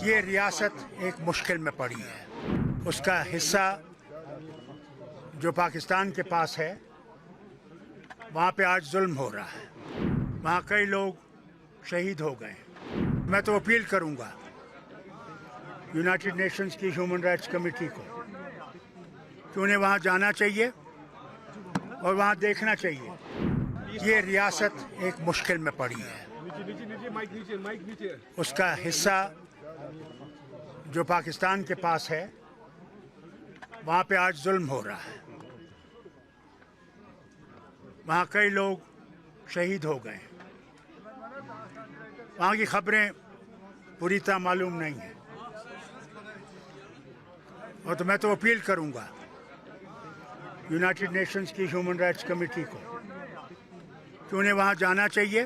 ये रियासत एक मुश्किल में पड़ी है। उसका हिस्सा जो पाकिस्तान के पास है, वहाँ पे आज जुल्म हो रहा है। वहाँ कई लोग शहीद हो गए। मैं तो अपील करूँगा यूनाइटेड नेशंस की ह्यूमन राइट्स कमेटी को कि उन्हें वहाँ जाना चाहिए और वहाँ देखना चाहिए। ये रियासत एक मुश्किल में पड़ी है। उसका हिस्सा जो पाकिस्तान के पास है, वहाँ पे आज जुल्म हो रहा है। वहाँ कई लोग शहीद हो गए। वहाँ की खबरें पूरी तरह मालूम नहीं हैं। और तो मैं तो अपील करूँगा यूनाइटेड नेशंस की ह्यूमन राइट्स कमेटी को कि उन्हें वहाँ जाना चाहिए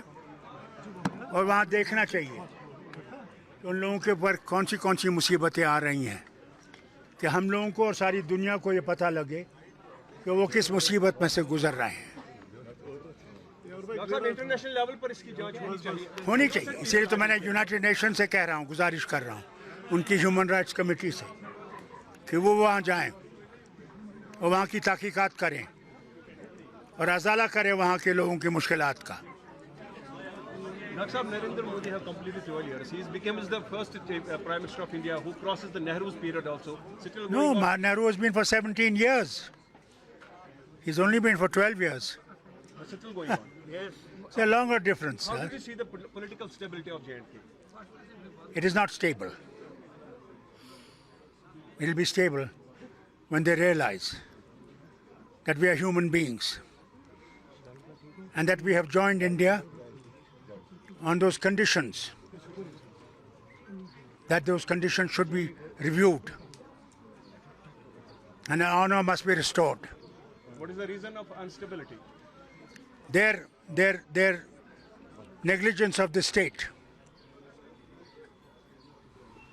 और वहाँ देखना चाहिए कि उन लोगों के ऊपर कौन सी मुसीबतें आ रही हैं, कि हम लोगों को और सारी दुनिया को ये पता लगे कि वो किस मुसीबत में से गुजर रहे हैं। इंटरनेशनल लेवल पर इसकी जांच होनी चाहिए। इसलिए तो मैंने यूनाइटेड नेशन से कह रहा हूँ, गुजारिश कर रहा हूँ उनकी ह्यूमन राइट्स कमेटी से कि वो वहाँ जाएं और वहाँ की तहकीकात करें और अजाला करें वहाँ के लोगों की मुश्किलात का। Dr. Saab, Narendra Modi have completed 12 years. He became the first Prime Minister of India who crosses the Nehru's period also. No, Nehru has been for 17 years. He's only been for 12 years. But still going on. Yes. It's a longer difference. How do you see the political stability of J&K? It is not stable. It will be stable when they realize that we are human beings and that we have joined India on those conditions, that those conditions should be reviewed and honor must be restored. What is the reason of instability? Their negligence of the state.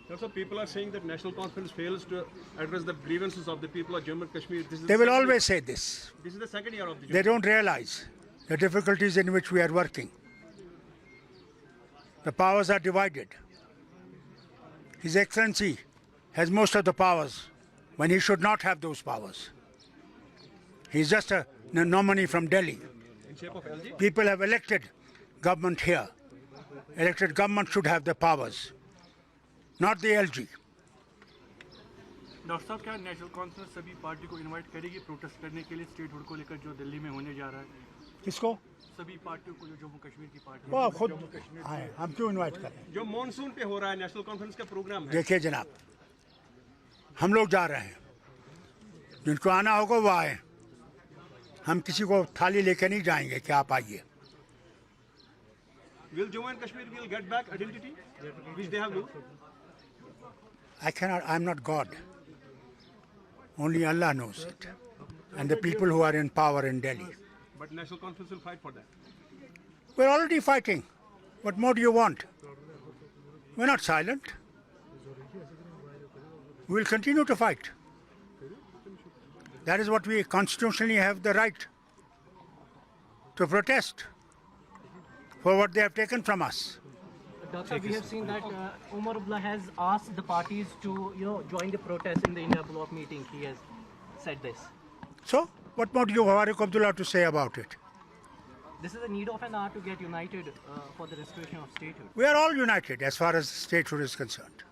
Also, people are saying that national conference fails to address the grievances of the people of Jammu and Kashmir. They will always say this. This is the second year of the They don't realize the difficulties in which we are working. The powers are divided. His Excellency has most of the powers when he should not have those powers. He's just a nominee from Delhi. in shape of LG. People have elected government here. Elected government should have the powers, not the LG. Doctor साहब, क्या national conference सभी party को invite करेगी protest करने के लिए state hood को लेकर जो दिल्ली में होने जा रहा है? किसको? सभी पार्टियों को, जो जम्मू कश्मीर की पार्टी वो खुद आए, हम क्यों इनवाइट करें? जो मॉनसून पे हो रहा है नेशनल कॉन्फ्रेंस का प्रोग्राम है। देखिए जनाब, हम लोग जा रहे हैं, जिनको आना होगा वो आए। हम किसी को थाली लेकर नहीं जाएंगे कि आप आइए। Will Jammu and Kashmir will get back identity which they have lost? I'm not God. Only Allah knows it. And the people who are in power in Delhi. But national conference will fight for that. We're already fighting. What more do you want? We're not silent. We'll continue to fight. That is what we constitutionally have the right to protest for what they have taken from us. Doctor, we have seen that Umar Abdullah has asked the parties to, join the protest in the India bloc meeting. He has said this. So, what more do you, Farooq Abdullah, to say about it? This is the need of an hour to get united for the restoration of statehood. We are all united as far as statehood is concerned.